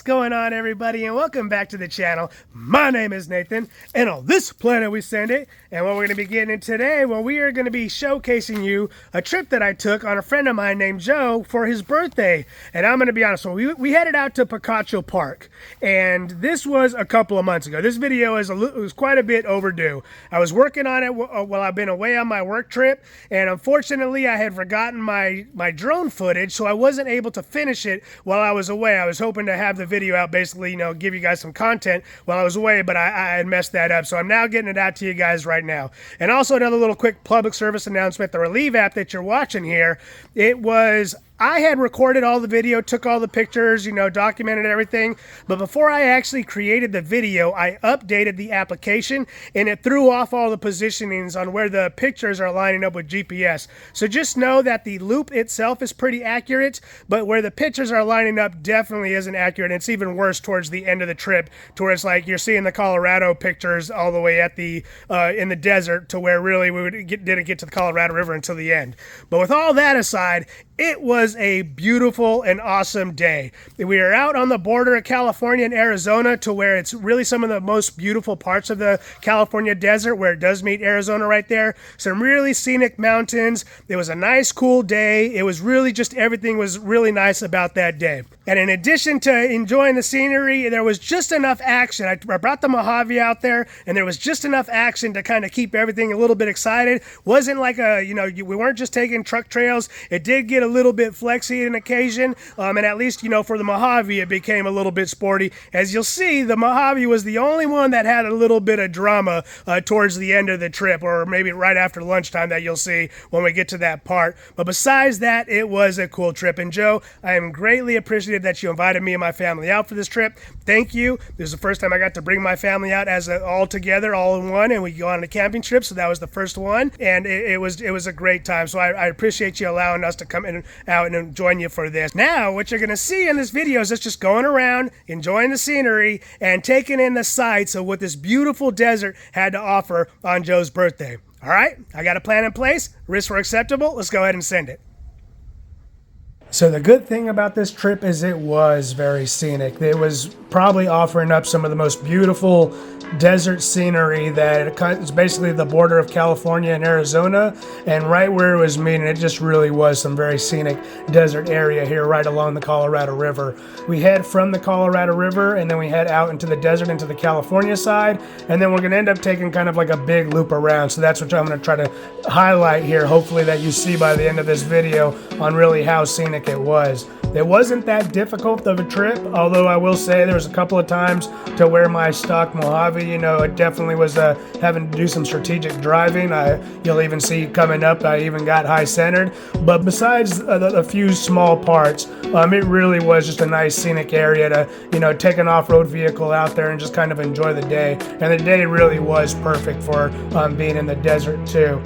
going on, everybody, and welcome back to the channel. My name is Nathan, and on this planet we send it. And what we're going to be getting in today, well, we are going to be showcasing you a trip that I took on a friend of mine named Joe for his birthday. And I'm going to be honest, so we headed out to Picacho Park, and this was a couple of months ago. This video was quite a bit overdue. I was working on it while I've been away on my work trip, and unfortunately I had forgotten my drone footage, so I wasn't able to finish it while I was away. I was hoping to have the video out, basically, you know, give you guys some content while I was away, but I had messed that up. So I'm now getting it out to you guys right now. And also another little quick public service announcement. The Relieve app that you're watching here, I had recorded all the video, took all the pictures, you know, documented everything. But before I actually created the video, I updated the application and it threw off all the positionings on where the pictures are lining up with GPS. So just know that the loop itself is pretty accurate, but where the pictures are lining up definitely isn't accurate. And it's even worse towards the end of the trip, to where it's like you're seeing the Colorado pictures all the way at the in the desert, to where really didn't get to the Colorado River until the end. But with all that aside, it was a beautiful and awesome day. We are out on the border of California and Arizona, to where it's really some of the most beautiful parts of the California desert, where it does meet Arizona right there. Some really scenic mountains. It was a nice, cool day. It was really just, everything was really nice about that day. And in addition to enjoying the scenery, there was just enough action. I brought the Mojave out there, and there was just enough action to kind of keep everything a little bit excited. Wasn't like we weren't just taking truck trails. It did get a little bit flexy on occasion, and at least, you know, for the Mojave, it became a little bit sporty. As you'll see, the Mojave was the only one that had a little bit of drama towards the end of the trip, or maybe right after lunchtime, that you'll see when we get to that part. But besides that, it was a cool trip. And Joe, I am greatly appreciative that you invited me and my family out for this trip. Thank you. This is the first time I got to bring my family out as all together, all in one, and we go on a camping trip, so that was the first one, and it was a great time. So I appreciate you allowing us to come in out and join you for this. Now, what you're going to see in this video is us just going around, enjoying the scenery, and taking in the sights of what this beautiful desert had to offer on Joe's birthday. All right, I got a plan in place. Risks were acceptable. Let's go ahead and send it. So the good thing about this trip is it was very scenic. It was probably offering up some of the most beautiful desert scenery. That it's basically the border of California and Arizona, and right where it was meeting, it just really was some very scenic desert area here right along the Colorado River. We head from the Colorado River, and then we head out into the desert, into the California side, and then we're going to end up taking kind of like a big loop around. So that's what I'm going to try to highlight here, hopefully that you see by the end of this video, on really how scenic it was. It wasn't that difficult of a trip, although I will say there was a couple of times to where my stock Mojave, you know, it definitely was having to do some strategic driving. You'll even see coming up, I even got high centered. But besides a few small parts, it really was just a nice scenic area to, you know, take an off-road vehicle out there and just kind of enjoy the day. And the day really was perfect for being in the desert too.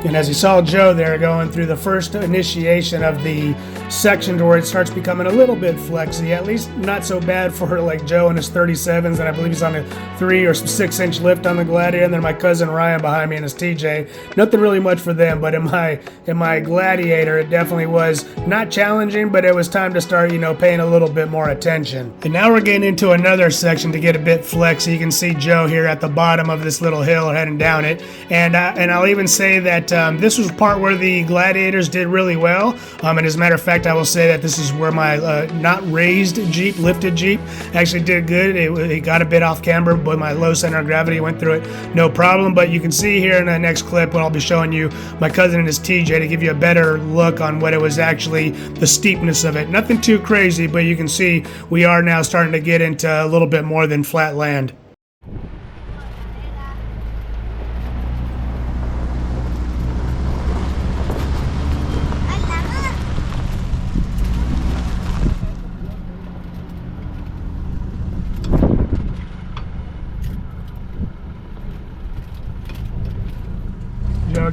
And as you saw Joe there going through the first initiation of the section to where it starts becoming a little bit flexy, at least not so bad for like Joe and his 37s, and I believe he's on a 3 or 6 inch lift on the Gladiator, and then my cousin Ryan behind me in his TJ. Nothing really much for them, but in my Gladiator, it definitely was not challenging, but it was time to start, you know, paying a little bit more attention. And now we're getting into another section to get a bit flexy. You can see Joe here at the bottom of this little hill heading down it, and I'll even say that this was part where the Gladiators did really well, and as a matter of fact, I will say that this is where my not raised Jeep, lifted Jeep, actually did good. It got a bit off camber, but my low center of gravity went through it no problem. But you can see here in the next clip when I'll be showing you my cousin and his TJ to give you a better look on what it was actually, the steepness of it. Nothing too crazy, but you can see we are now starting to get into a little bit more than flat land.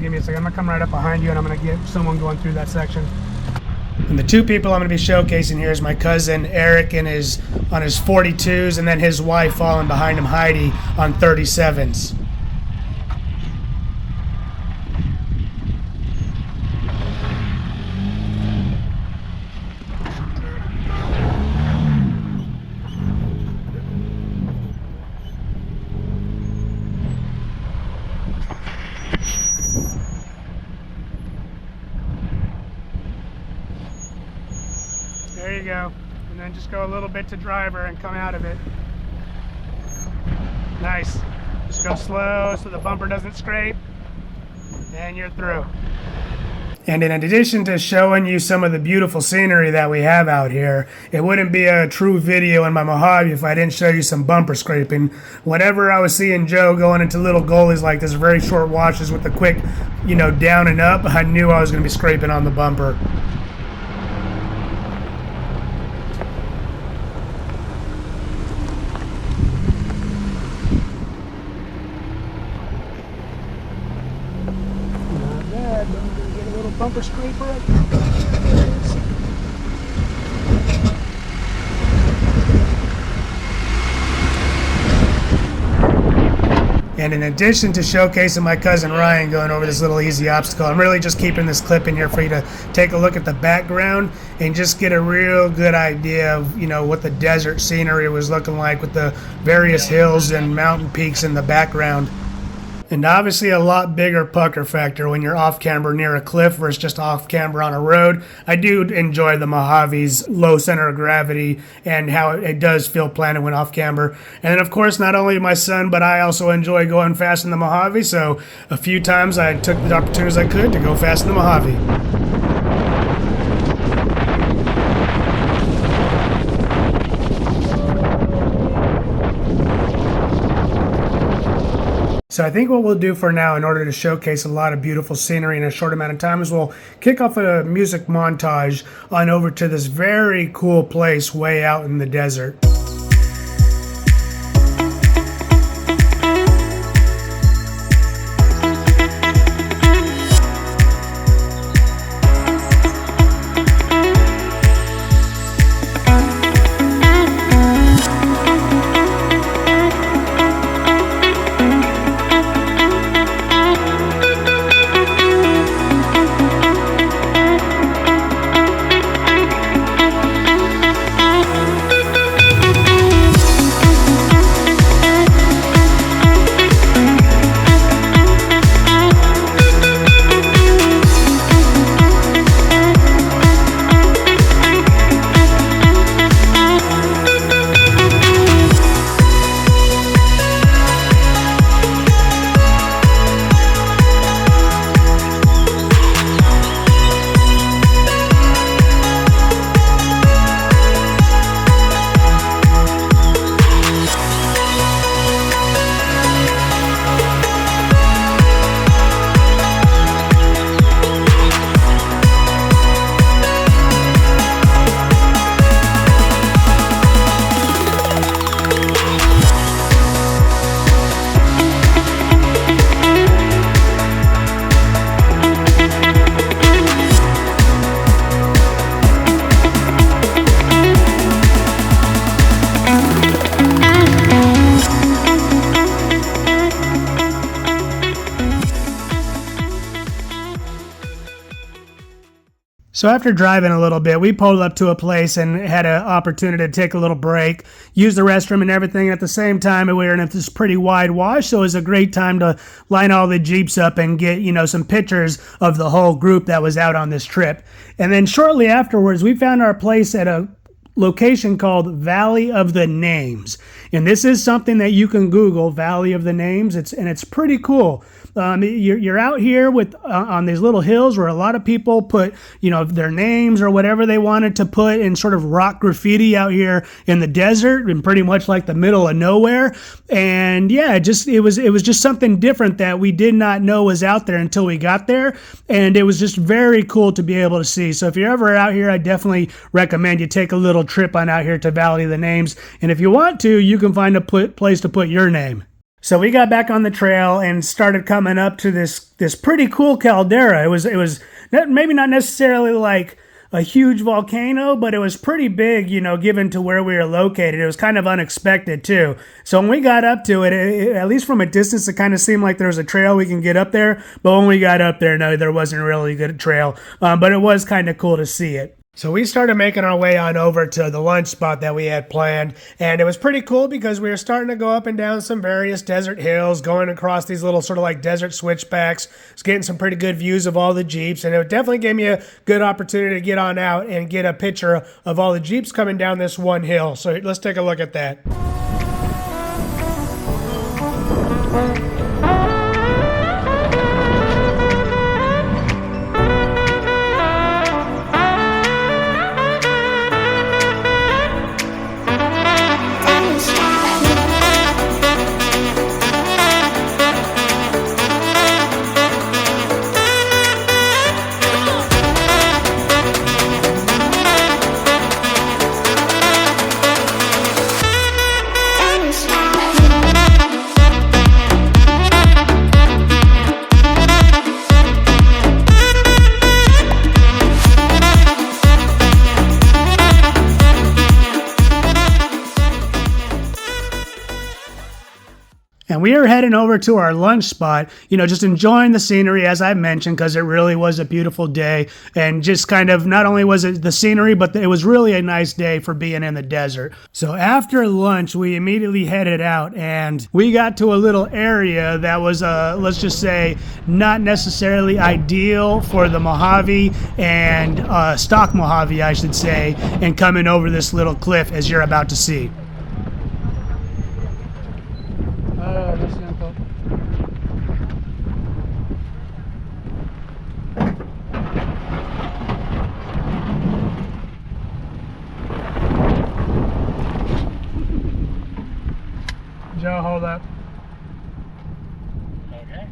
Give me a second. I'm gonna come right up behind you, and I'm gonna get someone going through that section. And the two people I'm gonna be showcasing here is my cousin Eric on his 42s, and then his wife following behind him, Heidi, on 37s. and just go a little bit to driver and come out of it. Nice. Just go slow so the bumper doesn't scrape, and you're through. And in addition to showing you some of the beautiful scenery that we have out here, it wouldn't be a true video in my Mojave if I didn't show you some bumper scraping. Whenever I was seeing Joe going into little gullies like this, very short washes with a quick, down and up, I knew I was going to be scraping on the bumper. Not bad, but I'm going to get a little bumper scraper up. And in addition to showcasing my cousin Ryan going over this little easy obstacle, I'm really just keeping this clip in here for you to take a look at the background and just get a real good idea of, what the desert scenery was looking like with the various hills and mountain peaks in the background. And obviously a lot bigger pucker factor when you're off camber near a cliff versus just off camber on a road. I do enjoy the Mojave's low center of gravity and how it does feel planted when off camber. And then of course, not only my son, but I also enjoy going fast in the Mojave. So a few times I took the opportunities I could to go fast in the Mojave. So I think what we'll do for now in order to showcase a lot of beautiful scenery in a short amount of time is we'll kick off a music montage on over to this very cool place way out in the desert. So after driving a little bit, we pulled up to a place and had an opportunity to take a little break, use the restroom and everything. At the same time, we were in this pretty wide wash, so it was a great time to line all the Jeeps up and get, some pictures of the whole group that was out on this trip. And then shortly afterwards, we found our place at a location called Valley of the Names. And this is something that you can Google, Valley of the Names. It's pretty cool. You're out here with on these little hills where a lot of people put, their names or whatever they wanted to put in sort of rock graffiti out here in the desert and pretty much like the middle of nowhere. And yeah, it was just something different that we did not know was out there until we got there. And it was just very cool to be able to see. So if you're ever out here, I definitely recommend you take a little trip on out here to Valley of the Names. And if you want to, you can find a place to put your name. So we got back on the trail and started coming up to this pretty cool caldera. It was maybe not necessarily like a huge volcano, but it was pretty big, given to where we were located. It was kind of unexpected too. So when we got up to it, at least from a distance, it kind of seemed like there was a trail we can get up there. But when we got up there, no, there wasn't really a good trail. But it was kind of cool to see it. So we started making our way on over to the lunch spot that we had planned, and it was pretty cool because we were starting to go up and down some various desert hills, going across these little sort of like desert switchbacks. It's getting some pretty good views of all the Jeeps, and it definitely gave me a good opportunity to get on out and get a picture of all the Jeeps coming down this one hill. So let's take a look at that. And we are heading over to our lunch spot, just enjoying the scenery, as I mentioned, because it really was a beautiful day. And just kind of, not only was it the scenery, but it was really a nice day for being in the desert. So after lunch, we immediately headed out, and we got to a little area that was, let's just say, not necessarily ideal for the Mojave and stock Mojave, I should say, and coming over this little cliff, as you're about to see. Joe, hold up. Okay.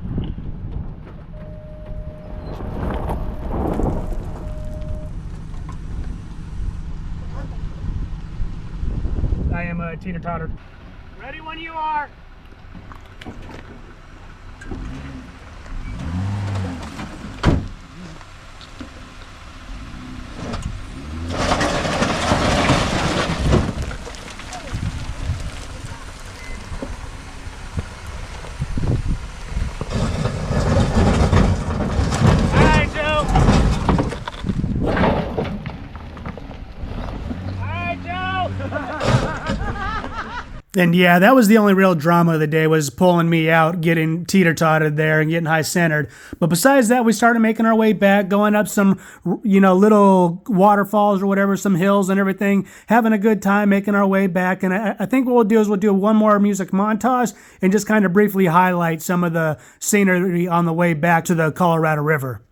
I am a teeter-totter. Ready when you are. And yeah, that was the only real drama of the day, was pulling me out, getting teeter-totted there and getting high-centered. But besides that, we started making our way back, going up some, little waterfalls or whatever, some hills and everything, having a good time, making our way back. And I think what we'll do is we'll do one more music montage and just kind of briefly highlight some of the scenery on the way back to the Colorado River.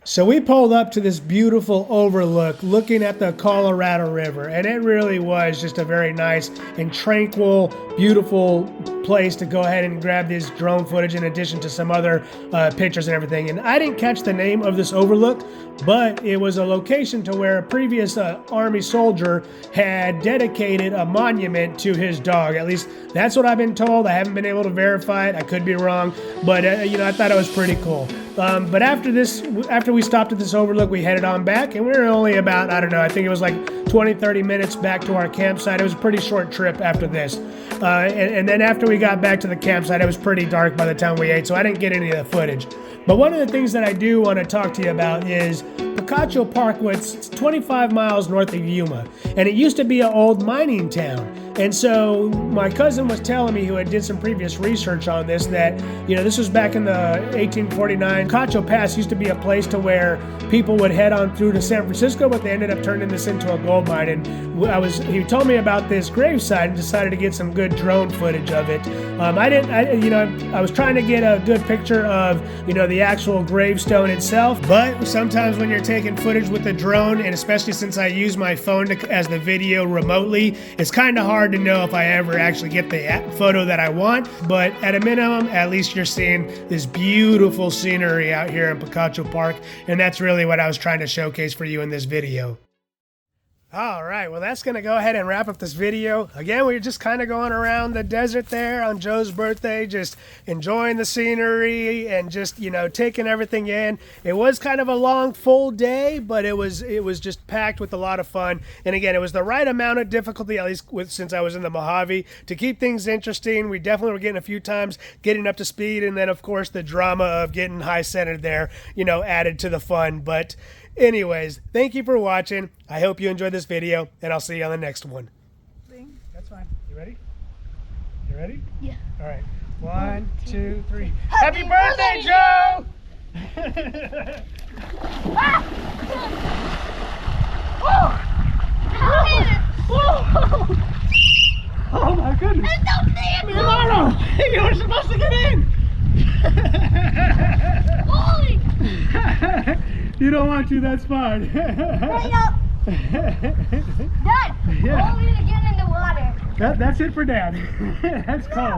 So we pulled up to this beautiful overlook looking at the Colorado River, and it really was just a very nice and tranquil, beautiful place to go ahead and grab this drone footage in addition to some other pictures and everything. And I didn't catch the name of this overlook, but it was a location to where a previous Army soldier had dedicated a monument to his dog. At least that's what I've been told. I haven't been able to verify it. I could be wrong, but I thought it was pretty cool. But after we stopped at this overlook, we headed on back, and we were only about, I think it was like 20-30 minutes back to our campsite. It was a pretty short trip after this. And then after we got back to the campsite, it was pretty dark by the time we ate, so I didn't get any of the footage. But one of the things that I do want to talk to you about is Picacho Park, which is 25 miles north of Yuma, and it used to be an old mining town. And so my cousin was telling me, who had did some previous research on this, that, you know, this was back in the 1849. Picacho Pass used to be a place to where people would head on through to San Francisco, but they ended up turning this into a gold mine. And he told me about this gravesite and decided to get some good drone footage of it. I was trying to get a good picture of, you know, the actual gravestone itself, but sometimes when you're taking footage with a drone, and especially since I use my phone as the video remotely, it's kind of hard to know if I ever actually get the photo that I want. But at a minimum, at least you're seeing this beautiful scenery out here in Picacho Park, and that's really what I was trying to showcase for you in this video. All right, well, that's going to go ahead and wrap up this video. Again, we were just kind of going around the desert there on Joe's birthday, just enjoying the scenery and just, you know, taking everything in. It was kind of a long, full day, but it was just packed with a lot of fun. And again, it was the right amount of difficulty, at least since I was in the Mojave, to keep things interesting. We definitely were getting a few times getting up to speed, and then, of course, the drama of getting high-centered there, you know, added to the fun. But anyways, thank you for watching. I hope you enjoyed this video, and I'll see you on the next one. That's fine. You ready? You ready? Yeah. All right. 1, 2, 3. Happy birthday, Joe! Oh my goodness! Leonardo, you were supposed to get in! Holy! You don't want to, that's fine. Hurry up! Dad, Yeah. hold me to get in the water. That's it for Dad. That's cold.